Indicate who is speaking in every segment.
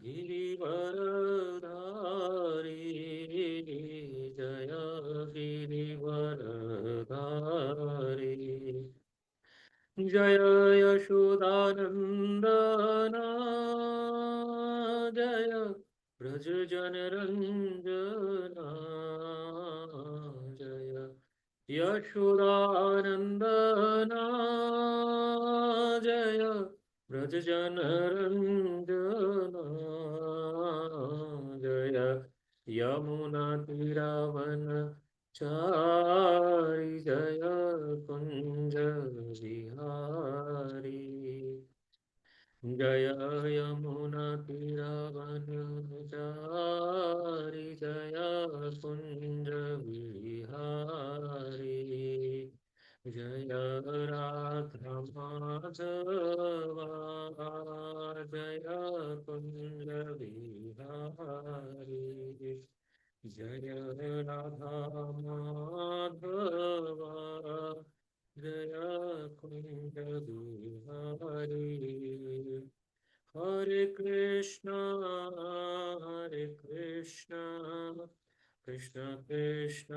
Speaker 1: गिरिवरधारी जय गिरिवरधारी जय यशोदानन्दना जय ब्रज जनरञ्जना जय यशोदानन्दना जय ब्रज जनरञ्जना जय यमुनातिरावन चारि जय कुञ्ज विहारी जय यमुनातिरावनचारि जय कुञ्ज विहारी जय राधा माधवा जय कुञ्ज विहारी जय राधा माधवा जय कुञ्ज विहारी हरे कृष्णा कृष्ण कृष्ण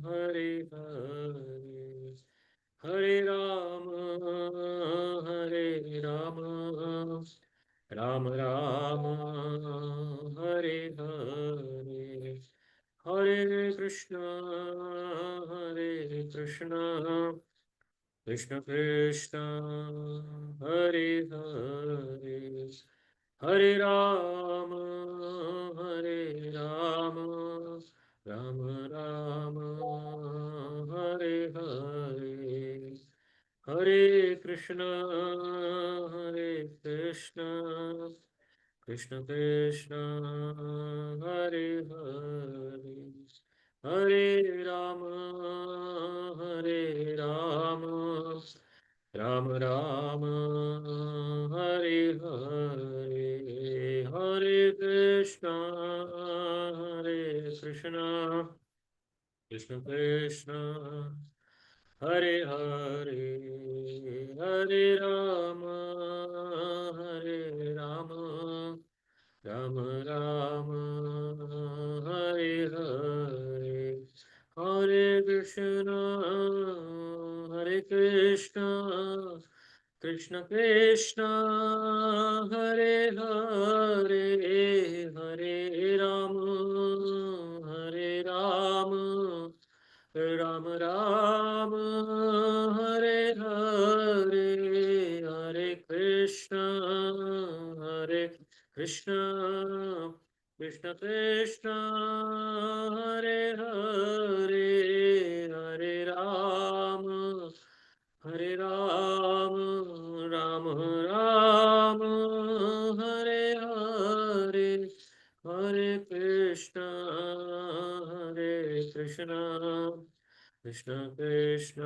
Speaker 1: हरे हरे हरे राम राम राम हरे हरे हरे कृष्ण कृष्ण कृष्ण हरे हरे हरे राम राम राम हरे हरे हरे कृष्ण कृष्ण कृष्ण हरे हरे हरे राम राम राम हरे हरे हरे कृष्ण कृष्ण कृष्ण हरे हरे हरे राम राम राम हरे हरे हरे कृष्ण कृष्ण कृष्ण हरे हरे हरे राम राम राम हरे हरे हरे कृष्ण कृष्ण कृष्ण हरे हरे हरे राम राम राम हरे हरे हरे कृष्ण कृष्ण कृष्ण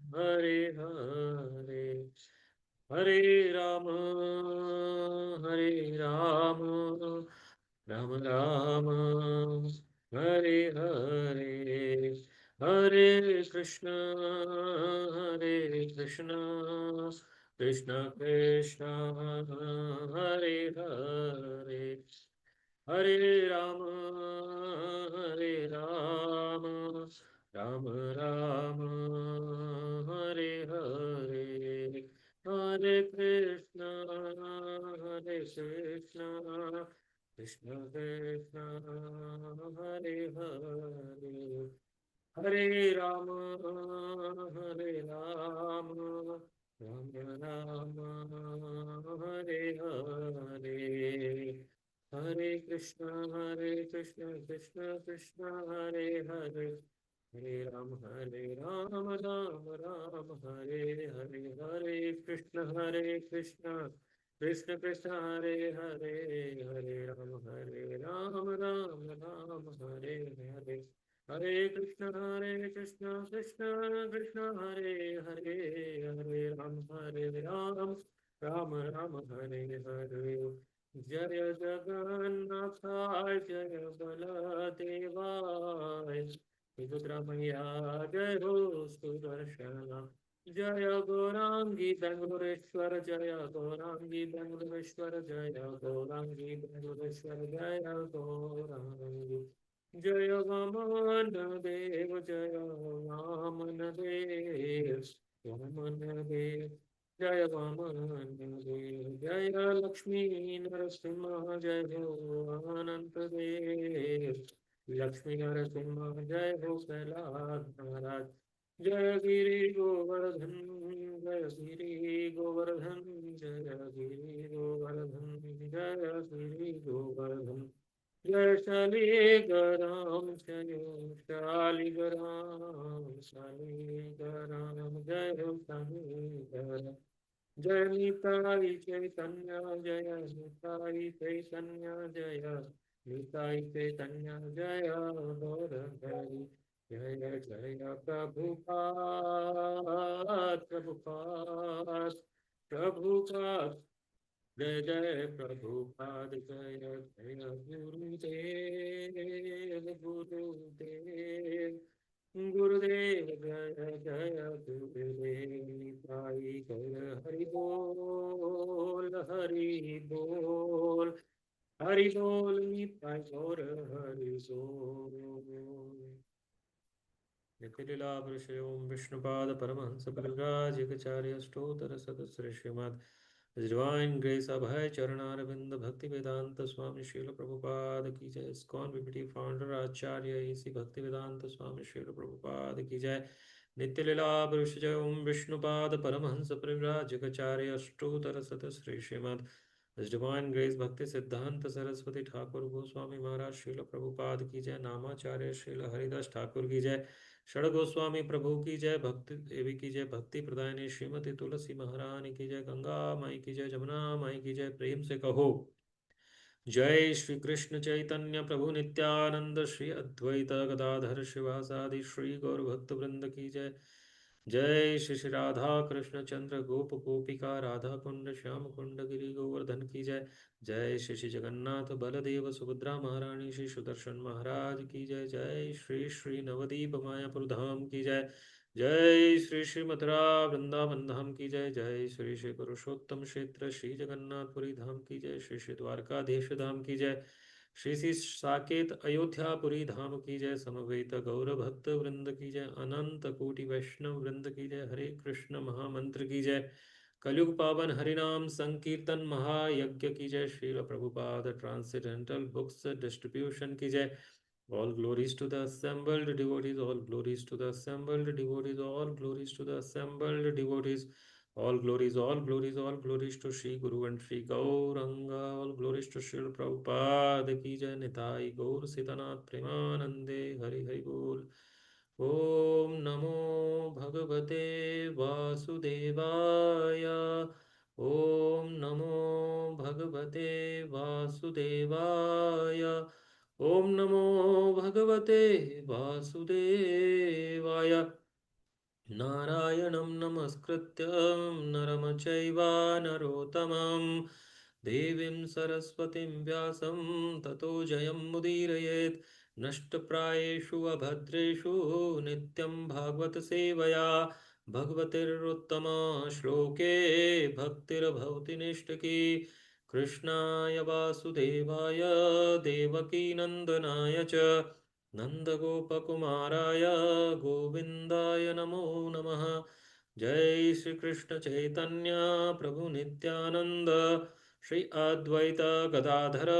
Speaker 1: हरे हरे हरे राम राम राम हरे हरे हरे कृष्ण कृष्ण कृष्ण हरे हरे हरे राम राम राम हरे हरे हरे कृष्ण कृष्ण कृष्ण हरे हरे हरे राम राम राम हरे हरे हरे कृष्ण कृष्ण कृष्ण हरे हरे हरे राम राम राम हरे हरे हरे कृष्ण कृष्ण कृष्ण हरे हरे हरे राम राम हरे हरे हरे कृष्ण कृष्ण कृष्ण हरे हरे हरे राम राम राम हरे हरे जय जगन्नाथाय जय बलदेवाय सुभद्रा मैया जय हो सुदर्शना जय गौरांगी बेंगलुरेश्वर जय गौरांगी बेंगलुरेश्वर जय गौरांगी बेंगलुरेश्वर जय गौरांगी जय वामन देव जय वामन देव वामन देव जय वामन देव जय लक्ष्मी नरसिंह जय हो अनंत देव लक्ष्मी नरसिंह जय हो कैलाश महाराज जय गिरि गोवर्धन जय गिरि गोवर्धन जय गिरि गोवर्धन जय गिरि गोवर्धन जय शालिग्राम जय शालिग्राम शालिग्राम जय शालिग्राम जय निताई चैतन्य जय निताई चैतन्य जय निताई चैतन्य जय गौर हरि जय जय प्रभुपाद प्रभुपाद प्रभुपाद जय जय प्रभुपाद जय जय गुरुदेव गुरुदेव गुरुदेव जय जय गुरुदेव निताई गौर हरि बोल हरि बोल हरि बोल निताई गौर हरि बोल निखिलाभृषय ओम विष्णुपाद परमहंस परिव्राजकाचार्य अष्टोत्तर सतस्र श्रीमद् डिवाइन ग्रेस अभय चरणारविंद भक्ति वेदांत स्वामी श्रील प्रभुपाद की जय इस्कॉन बीपीटी फाउंडर आचार्य एसी भक्ति वेदांत स्वामी श्रील प्रभुपाद की जय नित्य लीला जय ओम विष्णुपाद परमहंस परिव्राजकाचार्य अष्टोत्तर सतस्र श्रीमद् डिवाइन ग्रेस भक्ति सिद्धांत सरस्वती ठाकुर गोस्वामी महाराज श्रील प्रभुपाद की जय नामाचार्य श्रील हरिदास ठाकुर की जय षड गोस्वामी प्रभु की जय भक्ति देवी की जय भक्ति प्रदायिनी श्रीमती तुलसी महारानी की जय गंगा माई की जय जमुना माई की जय प्रेम से कहो जय श्री कृष्ण चैतन्य प्रभु नित्यानंद श्री अद्वैत गदाधर शिवासादि श्री गौर भक्त वृंद की जय जय श्री श्री राधा कृष्ण चंद्र गोप गोपिका राधा कुंड श्याम कुंड गिरि गोवर्धन की जय जय श्री श्री जगन्नाथ बलदेव सुभद्रा महारानी श्री सुदर्शन महाराज की जय जय श्री श्री नवदीप मायापुर धाम की जय जय श्री श्री मथुरा वृंदावन धाम की जय जय श्री श्री पुरुषोत्तम क्षेत्र श्री जगन्नाथपुरी धाम की जय श्री श्री द्वारकाधीश धाम की जय श्री श्री साकेत अयोध्यापुरी धाम की जय समवेत गौर भक्त वृंद की जय अनंत कोटि वैष्णव वृंद की जय हरे कृष्ण महामंत्र की जय कलयुग पावन हरिनाम संकीर्तन महायज्ञ की जय Srila Prabhupada transcendental books distribution की जय all glories to the assembled devotees, all glories to the assembled devotees, all glories to the assembled devotees, all glories, all glories, all glories to Shri Guru and Shri Gauranga, all glories to Shri Prabhupada ki jai Nitai Gaur Sitanath Premanande Hari Hari Bol. Om Namo Bhagavate Vasudevaya. Om Namo Bhagavate Vasudevaya. ॐ नमो भगवते वासुदेवाय नारायणं नमस्कृत्य नरं चैव नरोत्तमं देवीं सरस्वतीं व्यासं ततो जयमुदीरयेत् नष्टप्रायेषु अभद्रेषु नित्यं भागवत सेवया भगवतिरुत्तमा श्लोके भक्तिर्भवति निष्ठकी कृष्णाय वासुदेवाय देवकीनन्दनाय च नन्दगोपकुमाराय गोविन्दाय नमो नमः जय श्री कृष्ण चैतन्य प्रभु नित्यानंद श्री अद्वैत गदाधर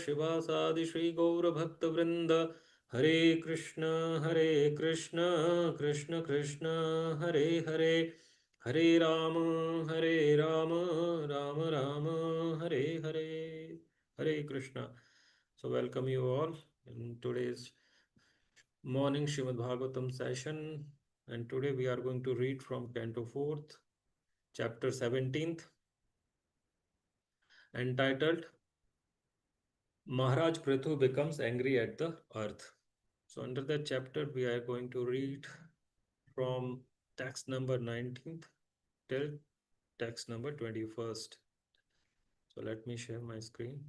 Speaker 1: शिवासादि श्री गौरभक्तवृंद हरे Krishna Krishna Krishna Hare Hare Hare Ram Ram Ram Hare Hare Hare Krishna. So welcome you all in today's morning Srimad Bhagavatam session, and today we are going to read from Canto 4th, chapter 17th, entitled Maharaj Prithu becomes angry at the earth. So under that chapter we are going to read from text number 19th till text number 21st. So let me share my screen.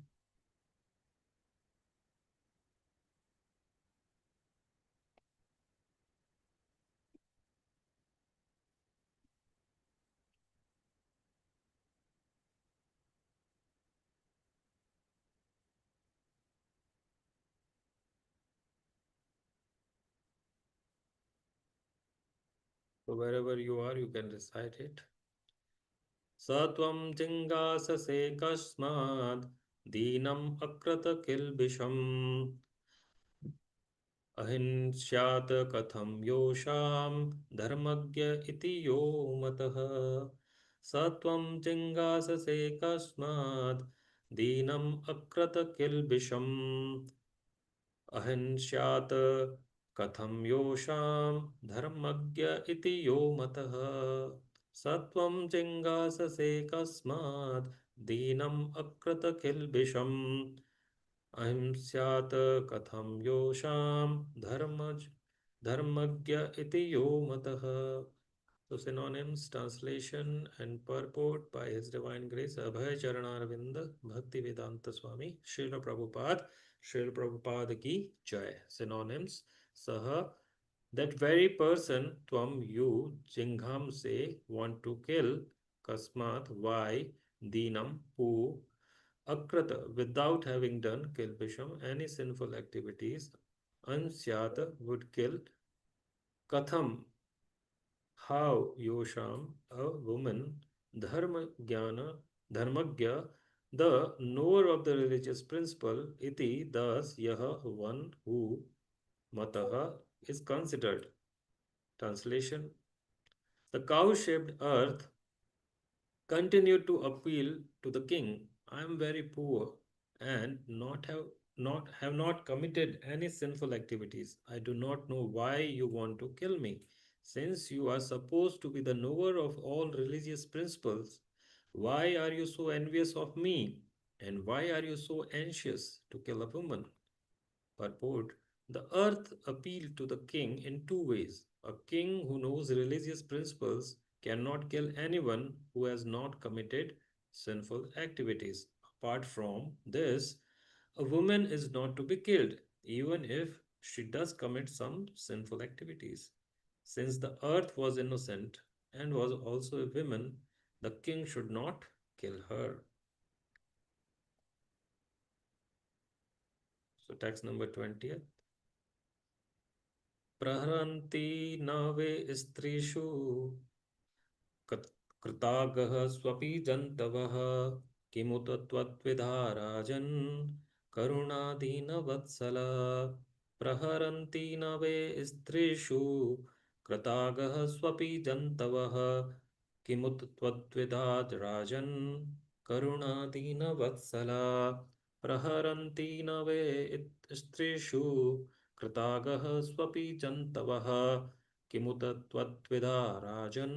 Speaker 1: So wherever you are, you can recite it. Satvam jingasase kasmad deenam akrata kilbisham अहिंस्यात् कथं योषां धर्मज्ञ इति यो मतः स त्वं जिङ्गाससे कस्मात् दीनम् अक्रत किल्बिषम् अहिंस्यात् कथं योषां धर्मज्ञ इति यो मतः स त्वं जिङ्गाससे कस्मात् दीनम् अक्रत किल्बिषम् अहिंस्यात् कथं योषां धर्मज्ञ इति यो मतः. So synonyms, translation and purport by His Divine Grace Abhay Charanarvinda Bhakti Vedanta Swami Srila Prabhupada ki Jai. Synonyms: Saha, that very person, Tvam, you, Jingham say, want to kill, Kasmat, why, Dinam, who, Akrata, without having done Kilpisham, any sinful activities, Ansyata, would kill, Katham, how, Yosham, a woman, Dharmagya, the knower of the religious principle, Iti, thus, Yaha, one who, Mataha, is considered. Translation: the cow-shaped earth continued to appeal to the king. I am very poor and not committed any sinful activities. I do not know why you want to kill me. Since you are supposed to be the knower of all religious principles, why are you so envious of me? And why are you so anxious to kill a woman? Purport: the earth appealed to the king in two ways. A king who knows religious principles cannot kill anyone who has not committed sinful activities. Apart from this, a woman is not to be killed, even if she does commit some sinful activities. Since the earth was innocent and was also a woman, the king should not kill her. So, text number 20th. प्रहरन्ति न वे स्त्रीषु कृतागः स्वपि जन्तवः किमुत त्वद्विधा राजन् करुणादीनवत्सल प्रहरन्ति न वे स्त्रीषु कृतागः स्वपि जन्तवः किमुत त्वद्विधा राजन् करुणादीनवत्सल प्रहरन्ति न वे स्त्रीषु कृतागः स्वपि जन्तवः किमुत त्वद्विधा राजन्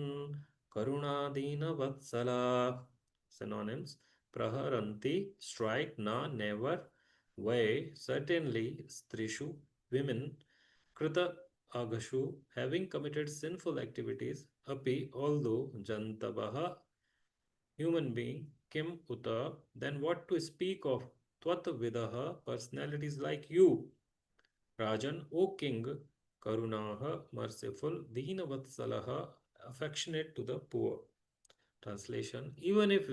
Speaker 1: करुणादीनवत्सला. Synonyms: praharanti, strike, na, never, vai, certainly, strishu, women, krita, agashu, having committed sinful activities, api, although, jantavaha, human being, kim, uta, then what to speak of tvat vidaha, personalities like you, Rajan, O king, Karunaha, merciful, Deenavatsalaha, affectionate to the poor. Translation: even if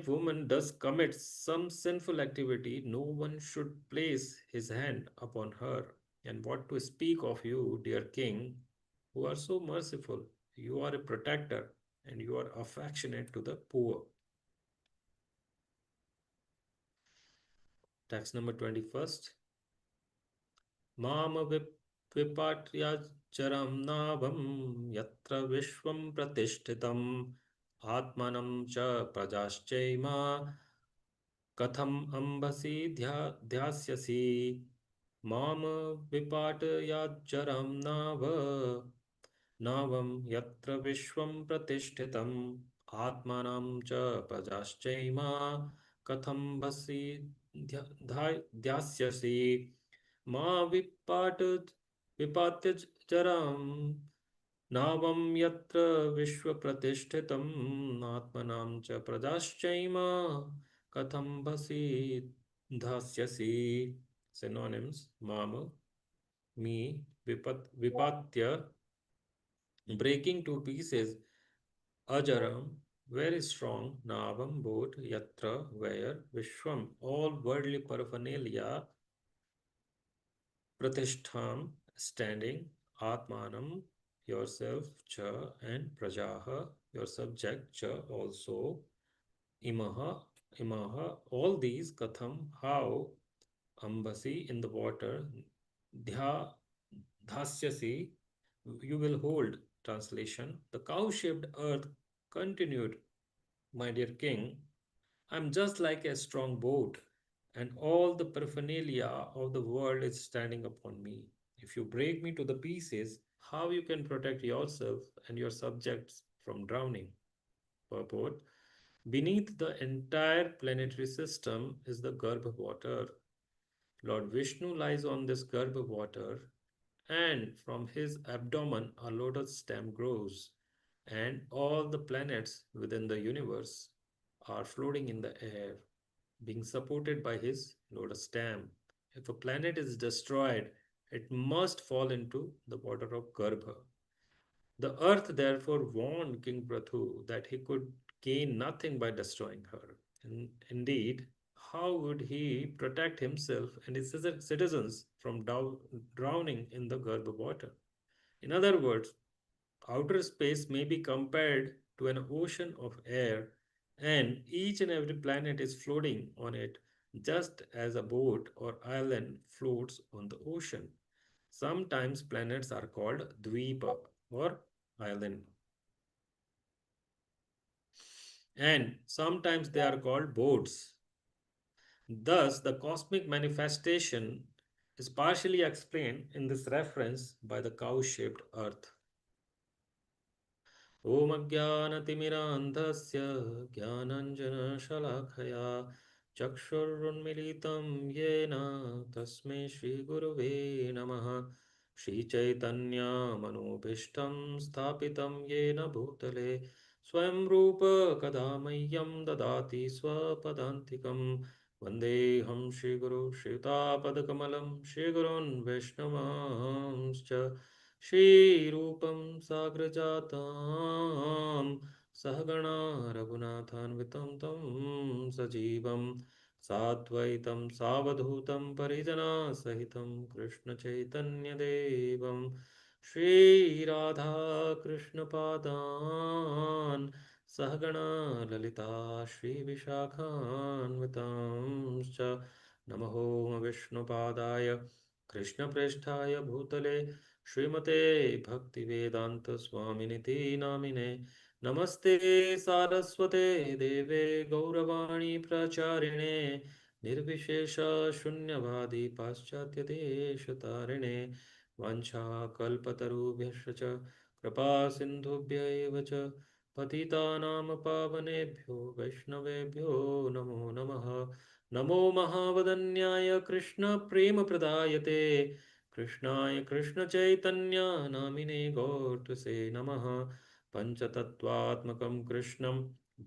Speaker 1: woman does commit some sinful activity, no one should place his hand upon her. And what to speak of you, dear king, who are so merciful? You are a protector and you are affectionate to the poor. Text number 21st. माम विपाट्याचरं नाभं यत्र विश्वं प्रतिष्ठितम् आत्मनं च प्रजाश्चैमा कथम् अम्बसि ध्यास्यसि माम विपाटयाचरं नाभं यत्र विश्वं प्रतिष्ठितम् आत्मनं च प्रजाश्चैमा कथं भसि ध्यास्यसि मा विपाट्य चरम नावं यत्र विश्वप्रतिष्ठितम् आत्मनां च प्रजाश्चैमा कथं भसि धास्यसि. Synonyms: mama, me, vipatya, breaking to pieces, ajaram, very strong, navam, boat, yatra, where, vishwam, all worldly paraphernalia, Pratishtham, standing, atmanam, yourself, cha, and prajaha, your subject, cha, also, imaha, imaha, all these, katham, how, ambasi, in the water, dhya, dhasyasi, you will hold. Translation: the cow-shaped earth continued, my dear king, I'm just like a strong boat, and all the paraphernalia of the world is standing upon me. If you break me to the pieces, how you can protect yourself and your subjects from drowning? Purport: beneath the entire planetary system is the Garbha water. Lord Vishnu lies on this Garbha water, and from his abdomen a lotus stem grows, and all the planets within the universe are floating in the air, being supported by his lotus stem. If a planet is destroyed, it must fall into the water of Garbha. The earth therefore warned King Prathu that he could gain nothing by destroying her. And indeed, how would he protect himself and his citizens from drowning in the Garbha water? In other words, outer space may be compared to an ocean of air, and each and every planet is floating on it just as a boat or island floats on the ocean. Sometimes planets are called dvipa or island, and sometimes they are called boats. Thus, the cosmic manifestation is partially explained in this reference by the cow shaped earth. ॐ अज्ञानतिमिरान्धस्य ज्ञानाञ्जनशलाखया चक्षुरुन्मिलितं येन तस्मै श्रीगुरुवे नमः। श्रीचैतन्यमनोभीष्टं स्थापितं येन भूतले स्वयं रूप कदा मह्यं ददाति स्वपदान्तिकं। वन्देऽहं श्रीगुरु श्रीयुतापदकमलं श्रीगुरोन् वैष्णवांश्च श्रीरूपं साग्रजातां सहगणा रघुनाथान्वितं तं सजीवं साद्वैतं सावधूतं परिजनसहितं कृष्णचैतन्यदेवं श्रीराधाकृष्णपादान् सहगणा ललिता श्रीविशाखान्वितांश्च नमो विष्णुपादाय कृष्णप्रेष्ठाय भूतले श्रीमते भक्तिवेदांत स्वामिनिति नामिने नमस्ते सारस्वते देवे गौरवाणी प्रचारिणे निर्विशेष शून्यवादी पाश्चात्य देशतारिणे वाञ्छाकल्पतरुभ्यश्च कृपा सिन्धुभ्य एव च पतितानां पावनेभ्यो वैष्णवेभ्यो नमो नमः। नमो महावदन्याय कृष्णप्रेमप्रदायते कृष्णाय कृष्णचैतन्य नामिने गौरसे नमः। पञ्चतत्त्वात्मकं कृष्णं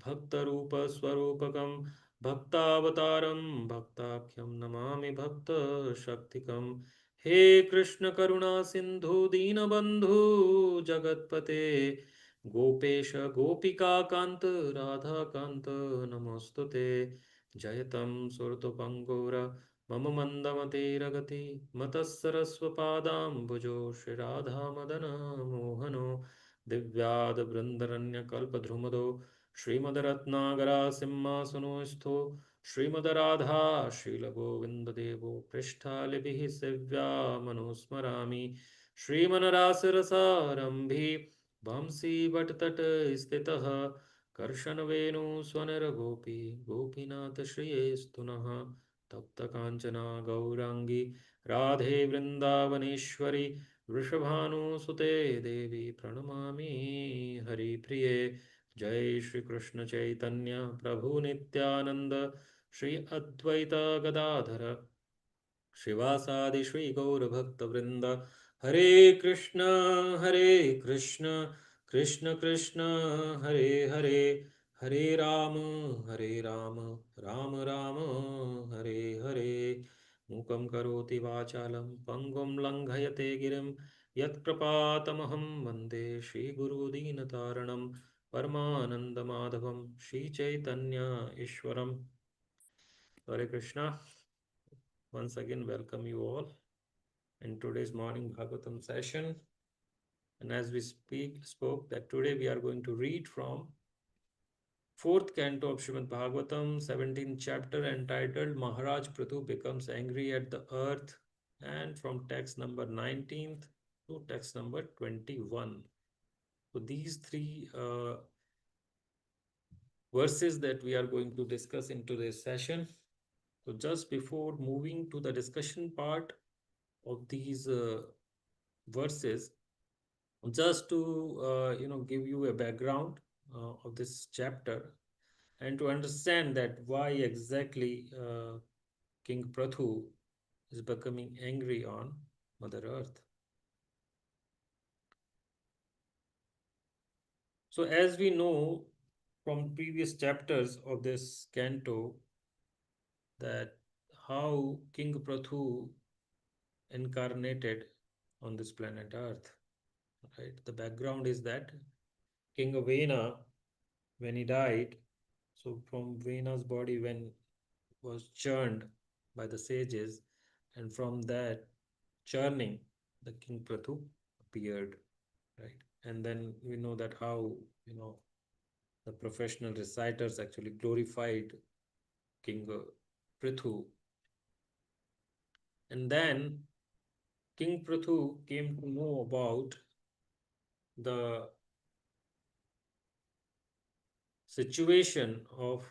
Speaker 1: भक्तरूपस्वरूपकं भक्तावतारं भक्ताख्यं नमामि भक्तशक्तिकं। हे कृष्ण करुणा सिन्धु दीनबन्धु जगत्पते गोपेश गोपिकान्त राधाकान्त नमोऽस्तुते। जयतं सुरतुपङ्गोर मम मन्दमतेरगति मतः सरस्वपादाम्बुजो श्रीराधामदनमोहनो दिव्याद्बृन्दरण्यकल्पद्रुमदो श्रीमद्रत्नागरासिंहासनो स्थो श्रीमद्राधा शीलगोविन्ददेवो पृष्ठालिभिः सेव्या मनुस्मरामि श्रीमनरासरसारम्भी वंशी वटतट स्थितः कर्षणवेणुस्वनरगोपी गोपीनाथ श्रियेस्तु नः। तप्तकाञ्चना गौराङ्गी राधे वृन्दावनेश्वरी वृषभानुसुते देवी प्रणमामि हरिप्रिये। जय श्री कृष्ण चैतन्य प्रभु नित्यानंद श्री अद्वैत गदाधर श्रीवासादि श्री गौरभक्तवृंद। हरे कृष्ण कृष्ण कृष्ण कृष्ण हरे हरे हरे राम राम राम हरे हरे। मूकं करोति वाचालं पङ्गुं लङ्घयते गिरिं यत्कृपातमहं वन्दे श्रीगुरुदीनतारणं परमानन्दमाधवं Sri Chaitanya ईश्वरम्। Hare Krishna. Once again, welcome you all in today's morning Bhagavatam session. And as we spoke that today we are going to read from fourth canto of Srimad Bhagavatam, 17th chapter, entitled Maharaj Prithu becomes angry at the earth, and from text number 19th to text number 21. So these three verses that we are going to discuss in today's session. So just before moving to the discussion part of these verses, just to give you a background of this chapter, and to understand that why exactly King Prathu is becoming angry on Mother Earth. So, as we know from previous chapters of this canto, that how King Prathu incarnated on this planet Earth. Right? The background is that King Vena, when he died, so from Vena's body when was churned by the sages, and from that churning, the King Prathu appeared, right? And then we know that how the professional reciters actually glorified King Prithu, and then King Prithu came to know about the situation of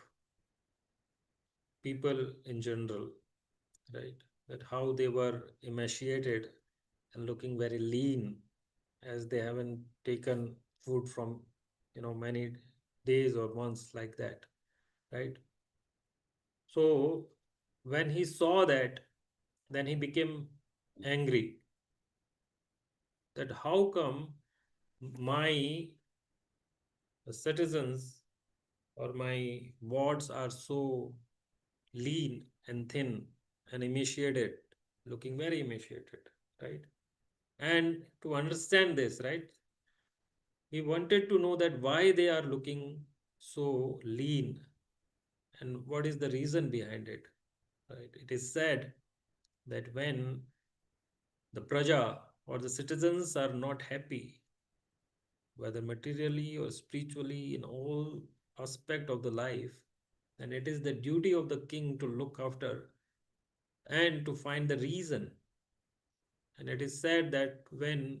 Speaker 1: people in general, right? That how they were emaciated and looking very lean, as they haven't taken food from many days or months like that, right? So when he saw that, then he became angry that how come my citizens or my wards are so lean and thin and emaciated, looking very emaciated, right? And to understand this, right, he wanted to know that why they are looking so lean and what is the reason behind it, right? It is said that when the praja or the citizens are not happy, whether materially or spiritually, in all aspect of the life, then it is the duty of the king to look after and to find the reason. And it is said that when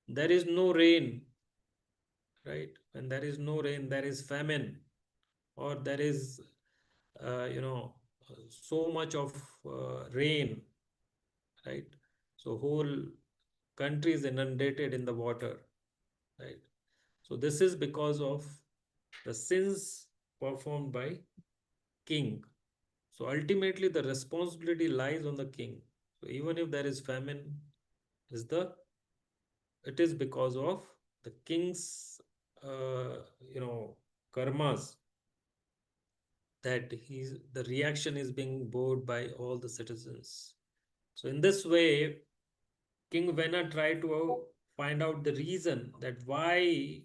Speaker 1: there is no rain, right? When there is no rain, there is famine, or there is, so much of rain, right? So whole country is inundated in the water, right? So this is because of the sins performed by king. So ultimately, the responsibility lies on the king. So even if there is famine, is the it is because of the king's, uh, you know, karmas, that the reaction is being borne by all the citizens. So in this way, King Vena tried to find out the reason that why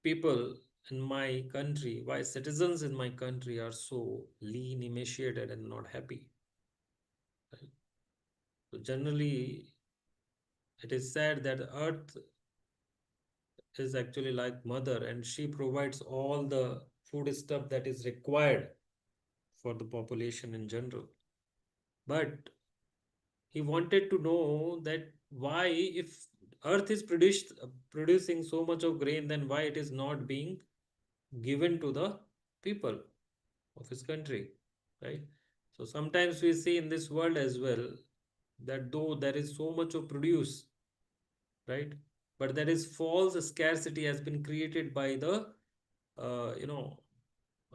Speaker 1: people in my country, why citizens in my country are so lean, emaciated, and not happy. Right? So generally, it is said that Earth is actually like mother, and she provides all the food stuff that is required for the population in general. But he wanted to know that why, if Earth is producing so much of grain, then why it is not being given to the people of his country, right? So sometimes we see in this world as well that though there is so much of produce, right, but there is false scarcity has been created by the uh, you know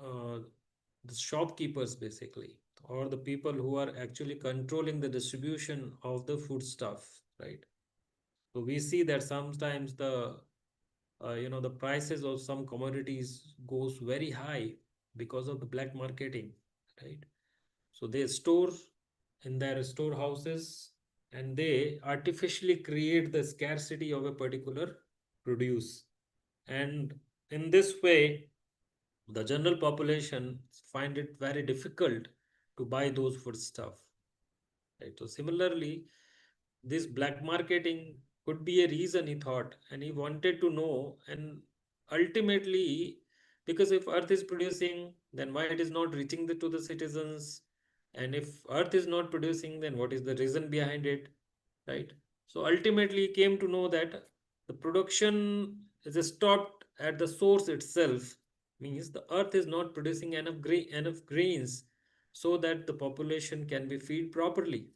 Speaker 1: uh, the shopkeepers basically, or the people who are actually controlling the distribution of the food stuff, right? So we see that sometimes the prices of some commodities goes very high because of the black marketing, right? So they store in their storehouses, and they artificially create the scarcity of a particular produce. And in this way, the general population find it very difficult to buy those food stuff. Right? So similarly, this black marketing could be a reason, he thought, and he wanted to know. And ultimately, because if earth is producing, then why it is not reaching to the citizens? And if earth is not producing, then what is the reason behind it, right? So ultimately he came to know that the production is stopped at the source itself, means the earth is not producing enough grains so that the population can be fed properly.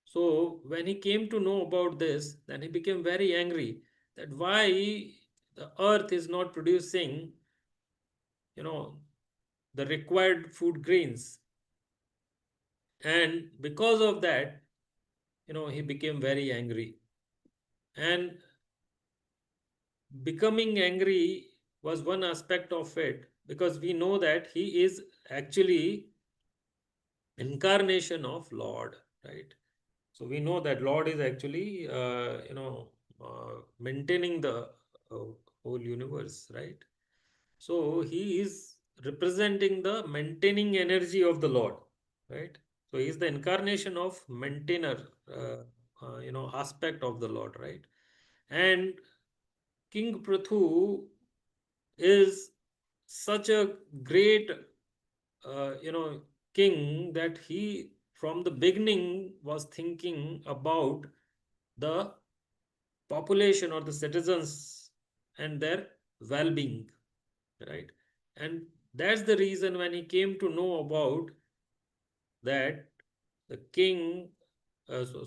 Speaker 1: So when he came to know about this, then he became very angry that why the earth is not producing, you know, the required food grains. And because of that, he became very angry. And becoming angry was one aspect of it, because we know that he is actually incarnation of Lord, right? So we know that Lord is actually, maintaining the whole universe, right? So he is representing the maintaining energy of the Lord, right? So he is the incarnation of maintainer, aspect of the Lord, right? And King Prathu is such a great, king, that he from the beginning was thinking about the population or the citizens and their well-being, right? And that's the reason when he came to know about that the king,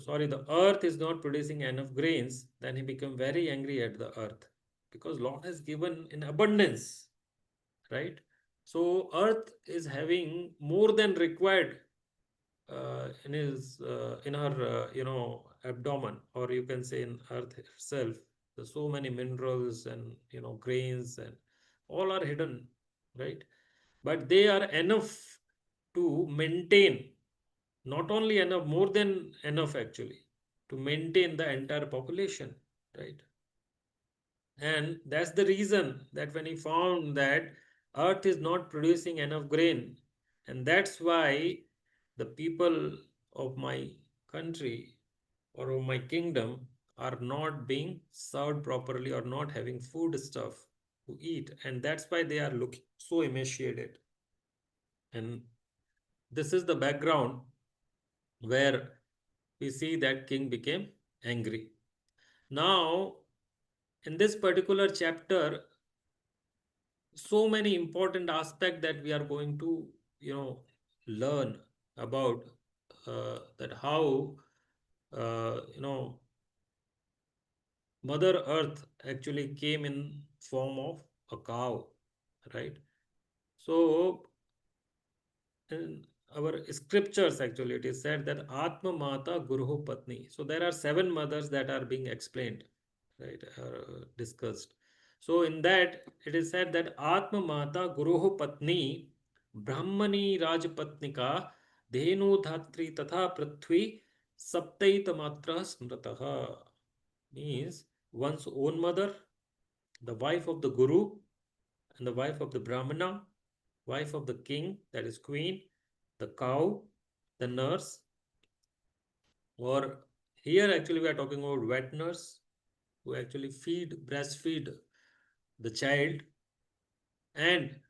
Speaker 1: sorry, the earth is not producing enough grains, then he became very angry at the earth, because Lord has given in abundance, right? So earth is having more than required in her abdomen, or you can say in earth itself. There's so many minerals and grains, and all are hidden, right? But they are enough to maintain, not only enough, more than enough actually, to maintain the entire population, right? And that's the reason that when he found that earth is not producing enough grain, and that's why the people of my country or of my kingdom are not being served properly or not having food stuff to eat. And that's why they are looking so emaciated. And this is the background where we see that king became angry. Now, in this particular chapter, so many important aspects that we are going to learn about, that how Mother Earth actually came in form of a cow, right? So in our scriptures, actually, it is said that Atma Mata Guruhu Patni. So there are 7 mothers that are being explained, right, discussed. So in that, it is said that Atma Mata Guruhu Patni Brahmani Rajpatnika Dhenu Dhatri Tatha Prithvi Saptaita Matra Smrataha, means one's own mother, the wife of the Guru, and the wife of the Brahmana, wife of the king, that is queen, the cow, the nurse, or here actually we are talking about wet nurse who actually breastfeed the child, and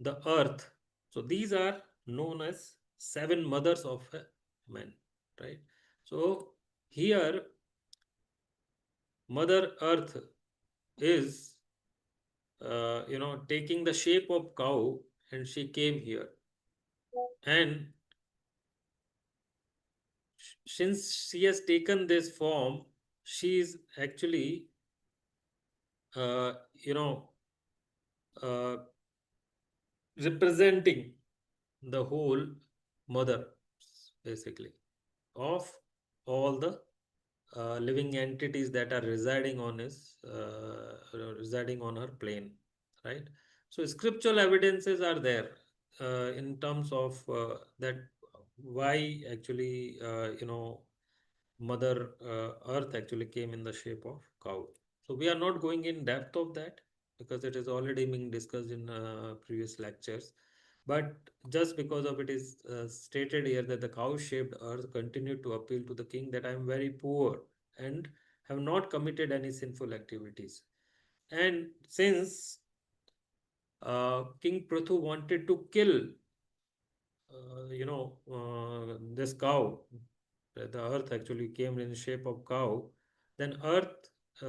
Speaker 1: the earth. So these are known as 7 mothers of a man, right? So here Mother Earth is, taking the shape of cow, and she came here. And since she has taken this form, she is actually, uh, you know, uh, representing the whole mother, basically, of all the living entities that are residing on her plane, right? So scriptural evidences are there in terms of that why actually Mother Earth actually came in the shape of cow. So we are not going in depth of that because it is already being discussed in previous lectures. But just because of it is stated here that the cow-shaped earth continued to appeal to the king that I am very poor and have not committed any sinful activities. And since King Prithu wanted to kill, this cow, the earth actually came in shape of cow, then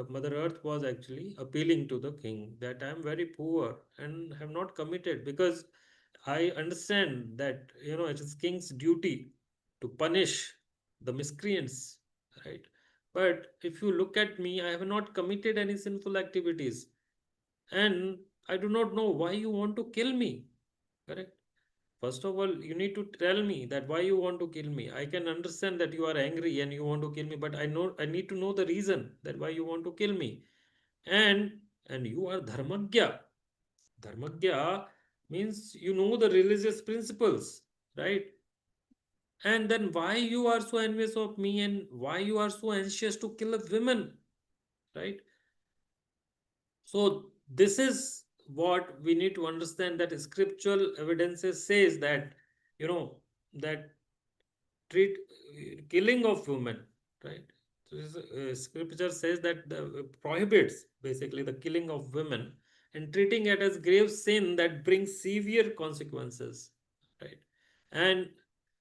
Speaker 1: Mother Earth was actually appealing to the king that I am very poor and have not committed, because I understand that it is king's duty to punish the miscreants, right? But if you look at me, I have not committed any sinful activities, and I do not know why you want to kill me. Correct? First of all, you need to tell me that why you want to kill me. I can understand that you are angry and you want to kill me, but I need to know the reason that why you want to kill me. And and you are dharmagya. Dharmagya means you know the religious principles, right? And then why you are so envious of me and why you are so anxious to kill a woman, right? So this is what we need to understand, that scriptural evidences says that you know that treat killing of women, right? So scripture says that prohibits basically the killing of women and treating it as grave sin that brings severe consequences, right? And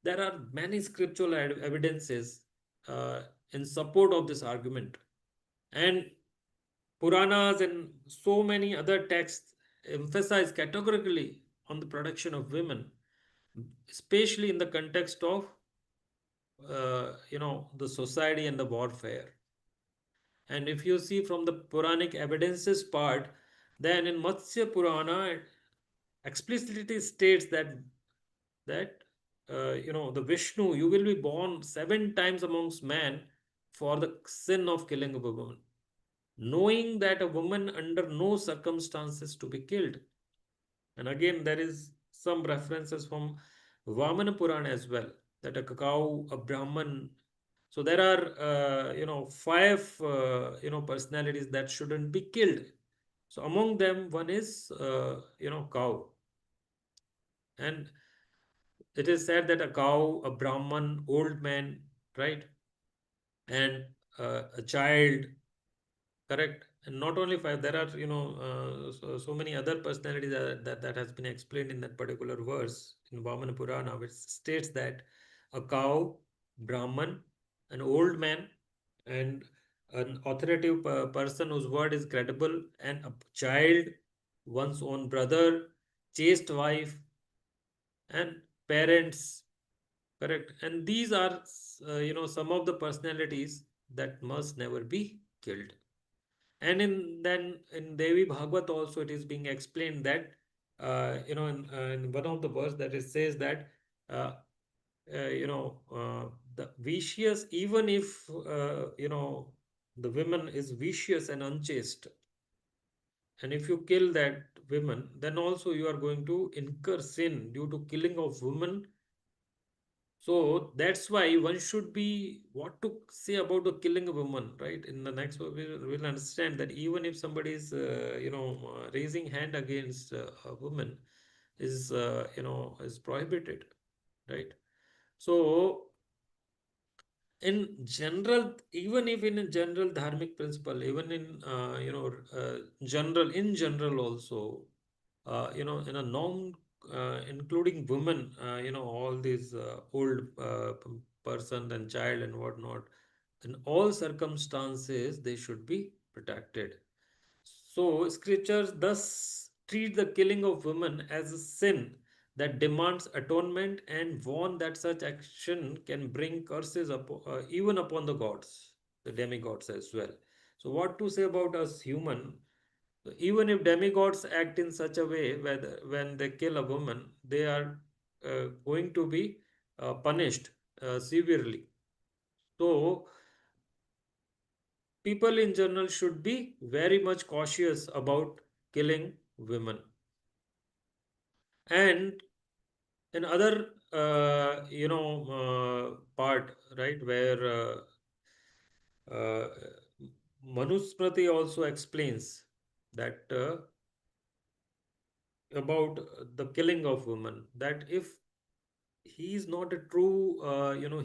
Speaker 1: there are many scriptural evidences uh, in support of this argument, and Puranas and so many other texts emphasize categorically on the protection of women, especially in the context of the society and the warfare. And if you see from the Puranic evidences part, then in Matsya Purana it explicitly states that the Vishnu, you will be born 7 times amongst men for the sin of killing a woman, knowing that a woman under no circumstances to be killed. And again, there is some references from Vamana Purana as well, that a cow, a Brahman. So there are, five, personalities that shouldn't be killed. So among them, one is, cow. And it is said that a cow, a Brahman, old man, right, and a child. Correct. And not only five, there are, so many other personalities that has been explained in that particular verse in Vamana Purana, which states that a cow, Brahman, an old man, and an authoritative person whose word is credible, and a child, one's own brother, chaste wife, and parents. Correct. And these are, some of the personalities that must never be killed. And in Devi Bhagavad also it is being explained that in one of the verse that it says that uh, the vicious, even if the woman is vicious and unchaste, and if you kill that woman, then also you are going to incur sin due to killing of woman. So that's why one should be what to say about the killing a woman, right? In the next one, we'll understand that even if somebody is, raising hand against a woman, is prohibited, right? So in general, even if in a general dharmic principle, even in general also, in a non including women, all these old person and child and whatnot, in all circumstances they should be protected. So, scriptures thus treat the killing of women as a sin that demands atonement and warn that such action can bring curses even upon the gods, the demigods as well. So, what to say about us human? Even if demigods act in such a way where when they kill a woman, they are going to be punished severely. So, people in general should be very much cautious about killing women. And another part, right, where uh, Manusmriti also explains that about the killing of women, that if he is not a true,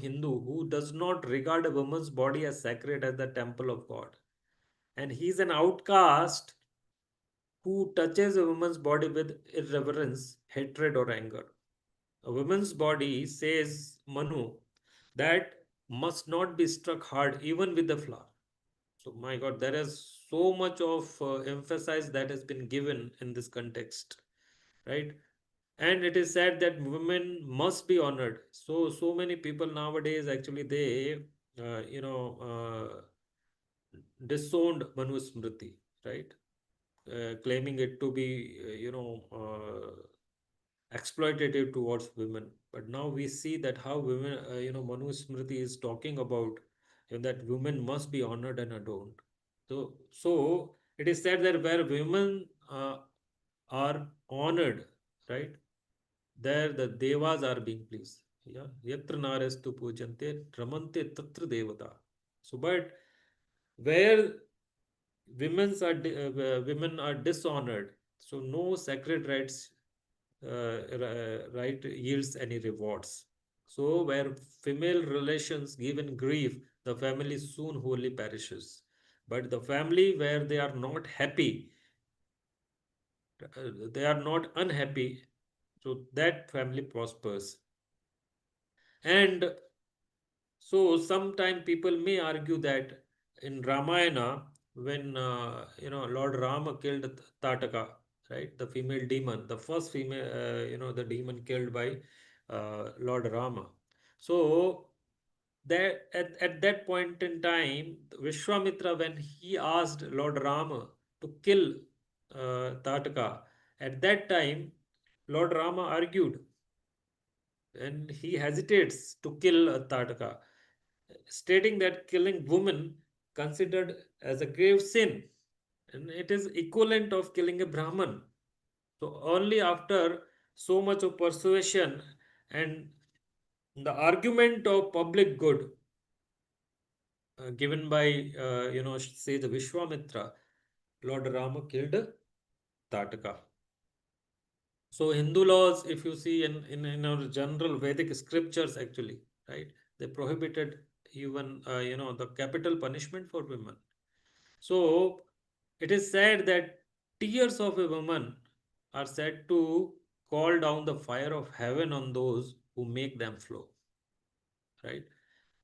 Speaker 1: Hindu who does not regard a woman's body as sacred as the temple of God. And he's an outcast who touches a woman's body with irreverence, hatred, or anger. A woman's body, says Manu, that must not be struck hard even with the flower. So, my God, there is so much of emphasis that has been given in this context, right? And it is said that women must be honored. So many people nowadays actually they, disowned Manu Smriti, right? Claiming it to be, exploitative towards women. But now we see that how women, Manu Smriti is talking about, that women must be honored and adorned. So it is said that where women are honored, right, there the devas are being pleased. Yeah, yatra narestu pujante ramante tatra devata. So, but where women are dishonored, so no sacred rights right yields any rewards. So where female relations given grief, the family soon wholly perishes. But the family where they are not happy, they are not unhappy, so that family prospers. And so sometime people may argue that in Ramayana, when Lord Rama killed Tataka, right, the female demon, the first female, the demon killed by Lord Rama. So that at that point in time, Vishwamitra, when he asked Lord Rama to kill Tataka, at that time, Lord Rama argued and he hesitates to kill Tataka, stating that killing women considered as a grave sin and it is equivalent of killing a Brahman. So only after so much of persuasion and the argument of public good given by say the Vishwamitra, Lord Rama killed Tataka. So Hindu laws, if you see in our general Vedic scriptures, actually, right, they prohibited even the capital punishment for women. So it is said that tears of a woman are said to call down the fire of heaven on those who make them flow, right?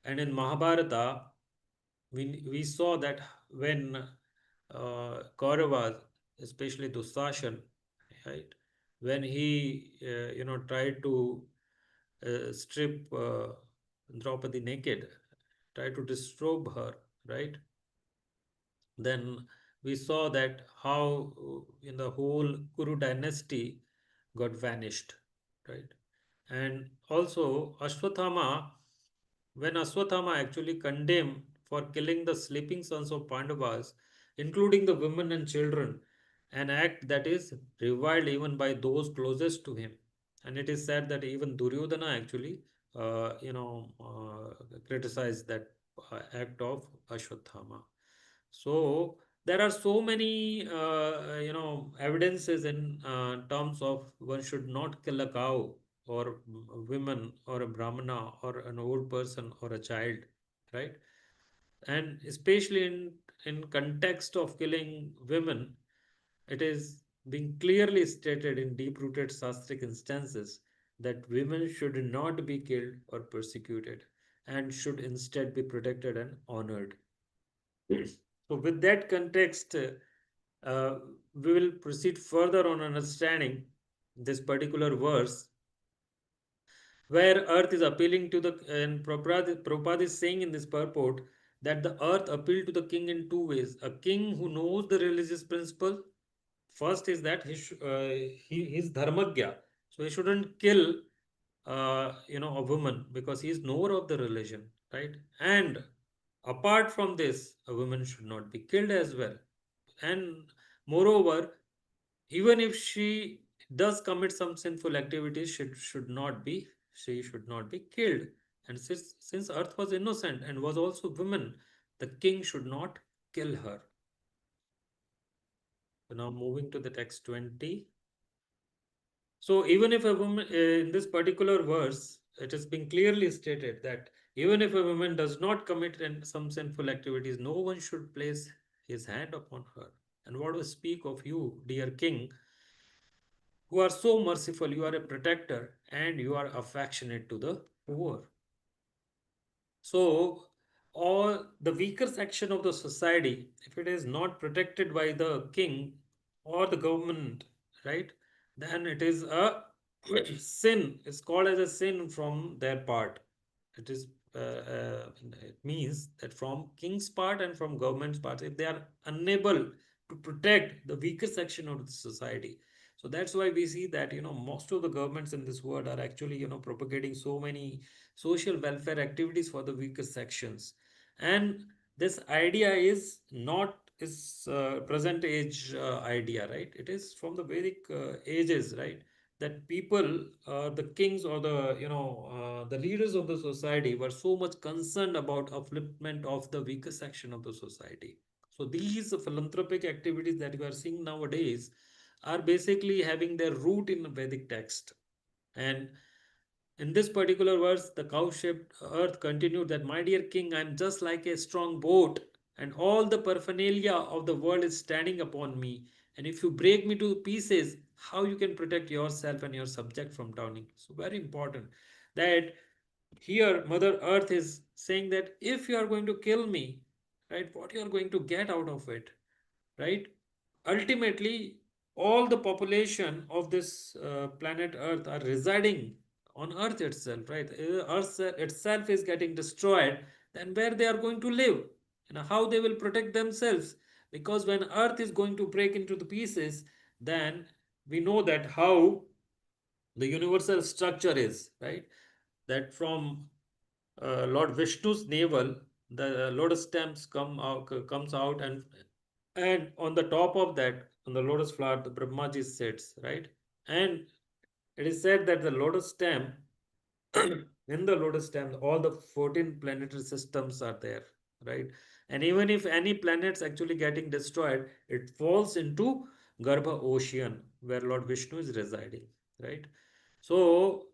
Speaker 1: And in Mahabharata, we saw that when Kauravas, especially Dusashan, right, when he tried to strip Draupadi naked, tried to disrobe her, right? Then we saw that how in the whole Kuru dynasty got vanished, right? And also Ashwathama, when Ashwathama actually condemned for killing the sleeping sons of Pandavas, including the women and children, an act that is reviled even by those closest to him. And it is said that even Duryodhana actually, criticized that act of Ashwathama. So there are so many, evidences in terms of one should not kill a cow or a women or a brahmana or an old person or a child, right? And especially in context of killing women, it is being clearly stated in deep-rooted shastric instances that women should not be killed or persecuted and should instead be protected and honored. So, with that context, we will proceed further on understanding this particular verse where earth is appealing to the, and Prabhupada is saying in this purport that the earth appealed to the king in two ways. A king who knows the religious principle, first is that he's dharmagya, so he shouldn't kill a woman because he is knower of the religion, right? And apart from this, a woman should not be killed as well. And moreover, even if she does commit some sinful activities, she should not be killed. And since earth was innocent and was also woman, the king should not kill her. So now moving to the text 20. So even if a woman in this particular verse, it has been clearly stated that even if a woman does not commit some sinful activities, no one should place his hand upon her. And what we speak of you, dear king, who are so merciful, you are a protector and you are affectionate to the poor. So, all the weaker section of the society, if it is not protected by the king or the government, right, then it is a sin. It's called as a sin from their part. It is it means that from king's part and from government's part, if they are unable to protect the weaker section of the society, so that's why we see that most of the governments in this world are actually propagating so many social welfare activities for the weaker sections. And this idea is not is present age idea, right? It is from the Vedic ages, right? That people, the kings or the leaders of the society were so much concerned about upliftment of the weaker section of the society. So these philanthropic activities that we are seeing nowadays are basically having their root in the Vedic text. And in this particular verse, the cow shaped earth continued that, my dear king, I am just like a strong boat, and all the paraphernalia of the world is standing upon me. And if you break me to pieces, how you can protect yourself and your subject from drowning? So, very important that here Mother Earth is saying that if you are going to kill me, right, what you are going to get out of it, right? Ultimately, all the population of this planet Earth are residing on Earth itself, right? Earth itself is getting destroyed, then where they are going to live? How they will protect themselves? Because when Earth is going to break into the pieces, then we know that how the universal structure is, right? That from Lord Vishnu's navel, the lotus stems comes out, and on the top of that, on the lotus flower, the Brahmaji sits, right? And it is said that the lotus stem, in the lotus stem, all the 14 planetary systems are there, right? And even if any planets actually getting destroyed, it falls into Garbha ocean where Lord Vishnu is residing, right? So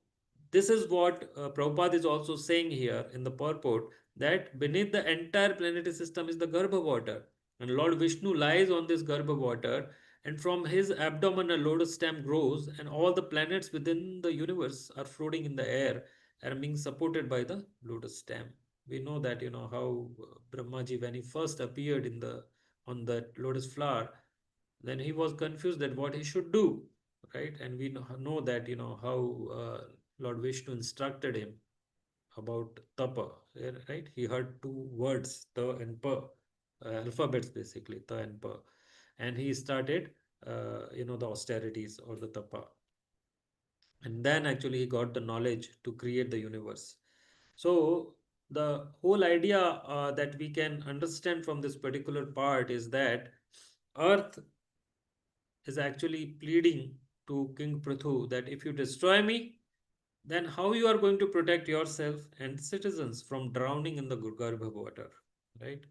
Speaker 1: this is what Prabhupada is also saying here in the purport, that beneath the entire planetary system is the Garbha water. And Lord Vishnu lies on this Garbha water, and from his abdomen a lotus stem grows, and all the planets within the universe are floating in the air and being supported by the lotus stem. We know that how Brahmaji, when he first appeared in the on that lotus flower, then he was confused that what he should do, right? And we know that how Lord Vishnu instructed him about tapa, right? He heard two words, ta and pa, alphabets basically, ta and pa, and he started the austerities or the tapa, and then actually he got the knowledge to create the universe. So the whole idea that we can understand from this particular part is that earth is actually pleading to King Prithu that if you destroy me, then how you are going to protect yourself and citizens from drowning in the Garbha water, right?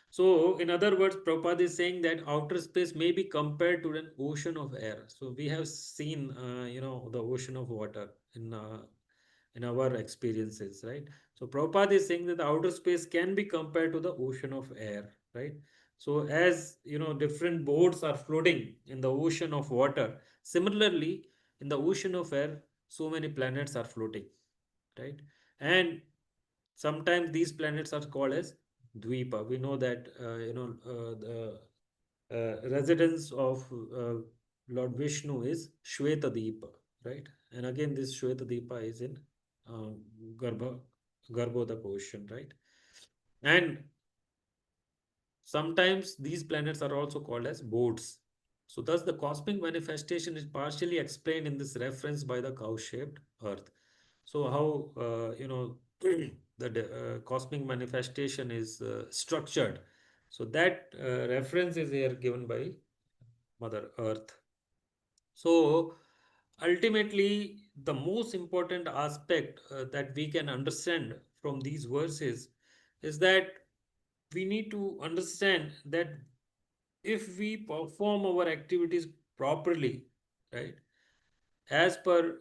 Speaker 1: So, in other words, Prabhupada is saying that outer space may be compared to an ocean of air. So, we have seen, the ocean of water in our experiences, right? So, Prabhupada is saying that the outer space can be compared to the ocean of air, right? So, as different boats are floating in the ocean of water, similarly, in the ocean of air, so many planets are floating, right? And sometimes these planets are called as Dvipa. We know that the residence of Lord Vishnu is Shweta right? And again, this Shweta is in um, Garbha, Garbhodak ocean, right? And sometimes these planets are also called as boats. So, thus, the cosmic manifestation is partially explained in this reference by the cow shaped earth. So, how, the cosmic manifestation is structured. So, that reference is here given by Mother Earth. So, ultimately, the most important aspect that we can understand from these verses is that we need to understand that if we perform our activities properly, right, as per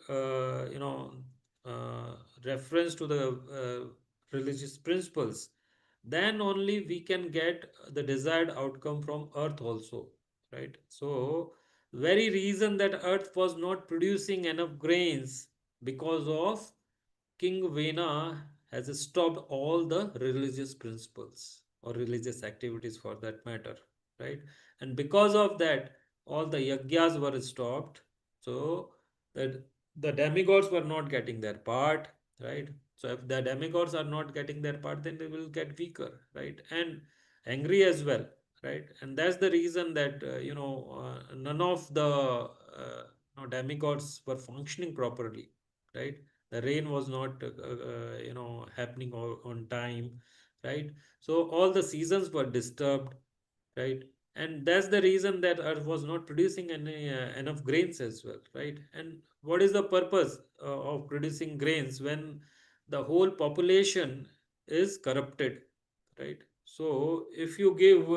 Speaker 1: reference to the religious principles, then only we can get the desired outcome from earth also, right? So very reason that earth was not producing enough grains, because of King Vena has stopped all the religious principles or religious activities for that matter, right? And because of that, all the yagyas were stopped. So that the demigods were not getting their part, right? So if the demigods are not getting their part, then they will get weaker, right? And angry as well, right? And that's the reason that none of the demigods were functioning properly, right? The rain was not happening on time, right? So all the seasons were disturbed, right? And that's the reason that earth was not producing any enough grains as well, right? And what is the purpose of producing grains when the whole population is corrupted, right? So if you give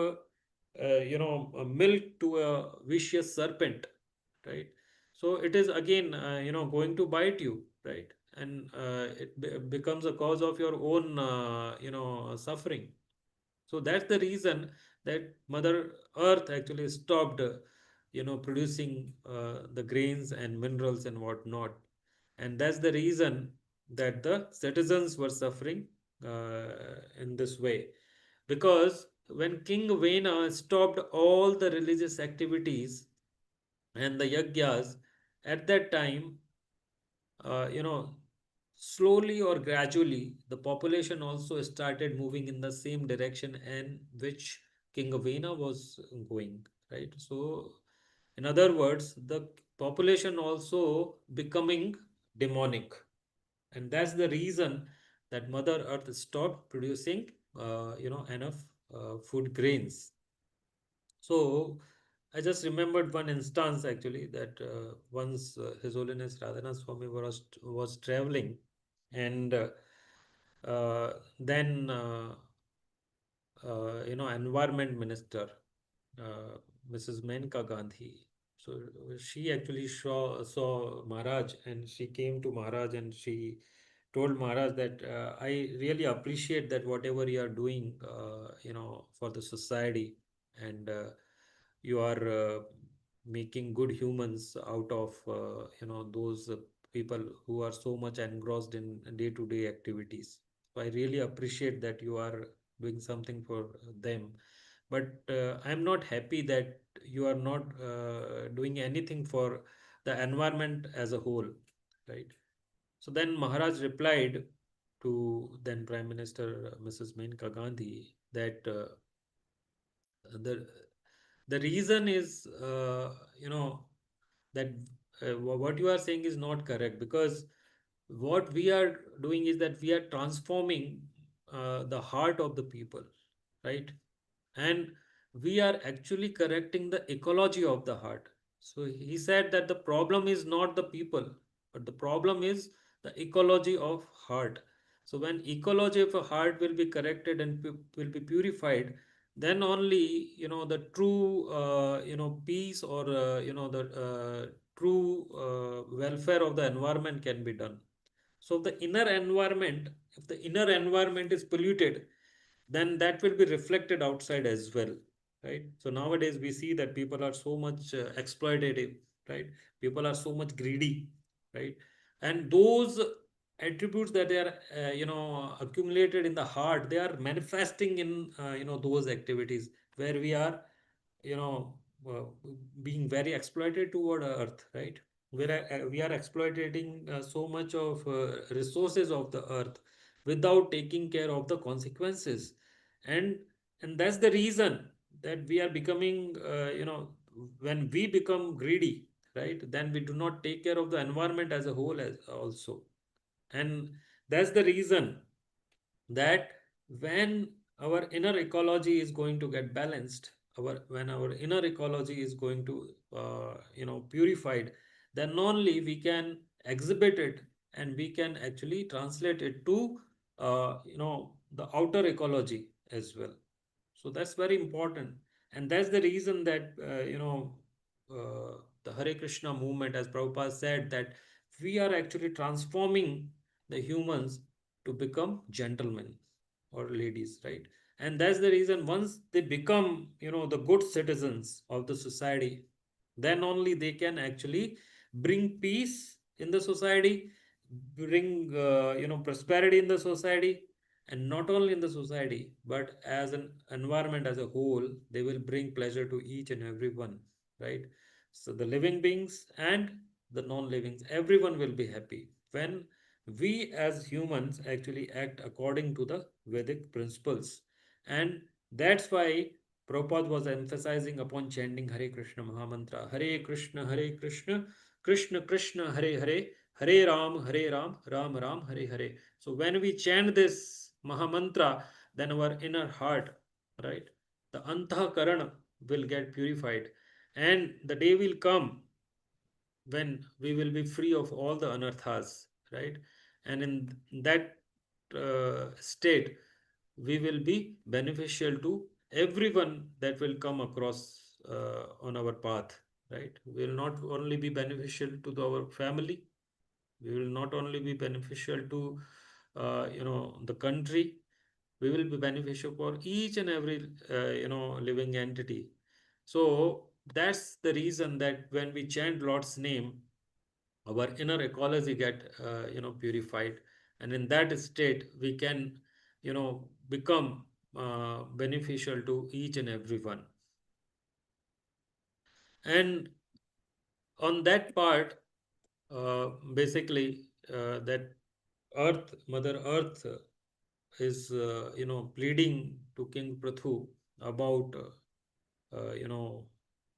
Speaker 1: milk to a vicious serpent, right? So it is again going to bite you, right? And it becomes a cause of your own suffering. So that's the reason that Mother Earth actually stopped, producing the grains and minerals and whatnot. And that's the reason that the citizens were suffering in this way. Because when King Vena stopped all the religious activities and the yagyas, at that time, slowly or gradually, the population also started moving in the same direction and which King Avena was going, right? So, in other words, the population also becoming demonic, and that's the reason that Mother Earth stopped producing, enough food grains. So I just remembered one instance actually that once His Holiness Radhanath Swami was traveling, and then environment minister, Mrs. Menka Gandhi. So she actually saw Maharaj, and she came to Maharaj and she told Maharaj that I really appreciate that whatever you are doing, for the society, and you are making good humans out of those people who are so much engrossed in day-to-day activities. So I really appreciate that you are doing something for them, but I'm not happy that you are not doing anything for the environment as a whole, right? So then Maharaj replied to then Prime Minister Mrs. Menka Gandhi that the the reason is that what you are saying is not correct, because what we are doing is that we are transforming the heart of the people, right? And we are actually correcting the ecology of the heart. So he said that the problem is not the people, but the problem is the ecology of heart. So when ecology of a heart will be corrected and will be purified, then only the true peace, or the true welfare of the environment can be done. So if the inner environment is polluted, then that will be reflected outside as well, right? So nowadays we see that people are so much exploitative, right? People are so much greedy, right? And those attributes that they are accumulated in the heart, they are manifesting in those activities where we are you know uh, being very exploited toward earth, right? We are exploiting so much of resources of the earth without taking care of the consequences. And and that's the reason that we are becoming when we become greedy, right, then we do not take care of the environment as a whole as also. And that's the reason that when our inner ecology is going to get balanced, when our inner ecology is going to purified, then only we can exhibit it, and we can actually translate it to the outer ecology as well. So that's very important. And that's the reason that the Hare Krishna movement, as Prabhupada said, that we are actually transforming the humans to become gentlemen or ladies, right? And that's the reason once they become, the good citizens of the society, then only they can actually bring peace in the society, bring, prosperity in the society, and not only in the society, but as an environment as a whole, they will bring pleasure to each and every one, right? So the living beings and the non-livings, everyone will be happy when we as humans actually act according to the Vedic principles. And that's why Prabhupada was emphasizing upon chanting Hare Krishna Mahamantra. Hare Krishna, Krishna Krishna, Hare Hare, Hare Ram, Ram Ram, Hare Hare. So when we chant this Mahamantra, then our inner heart, right, the Antahkarana will get purified. And the day will come when we will be free of all the anarthas, right? And in that state, we will be beneficial to everyone that will come across on our path, right? We will not only be beneficial to our family, we will not only be beneficial to, the country, we will be beneficial for each and every, living entity. So that's the reason that when we chant Lord's name, our inner ecology get purified, and in that state we can become beneficial to each and everyone. And on that part, basically, that earth, mother earth, is pleading to King Prathu about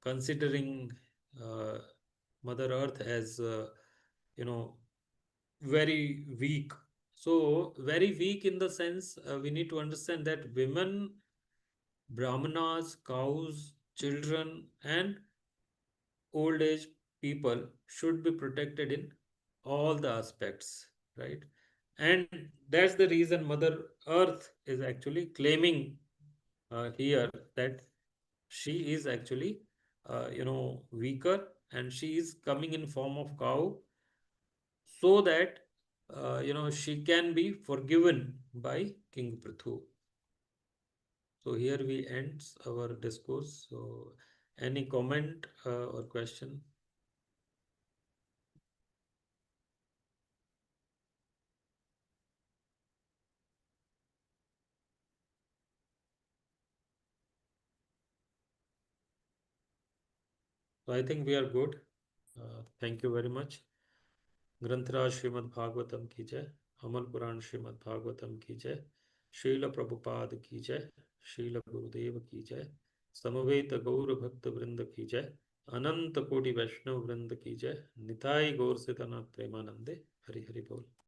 Speaker 1: considering uh, mother earth as you know very weak. So very weak in the sense, we need to understand that women, brahmanas, cows, children, and old age people should be protected in all the aspects, right? And that's the reason mother earth is actually claiming here that she is actually weaker, and she is coming in form of cow, so that she can be forgiven by King Prithu. So here we end our discourse. So any comment or question? So I think we are good. Thank you very much. ग्रंथराज Shrimad Bhagavatam की जय, अमल पुराण श्रीमद् भागवतम की जय, श्रील प्रभुपाद की जय, श्रील गुरुदेव की जय, समवेत गौर भक्त वृंद की जय, अनंत कोटि वैष्णव वृंद की जय, निताई गौर से तन प्रेमानंदे। हरि हरि बोल।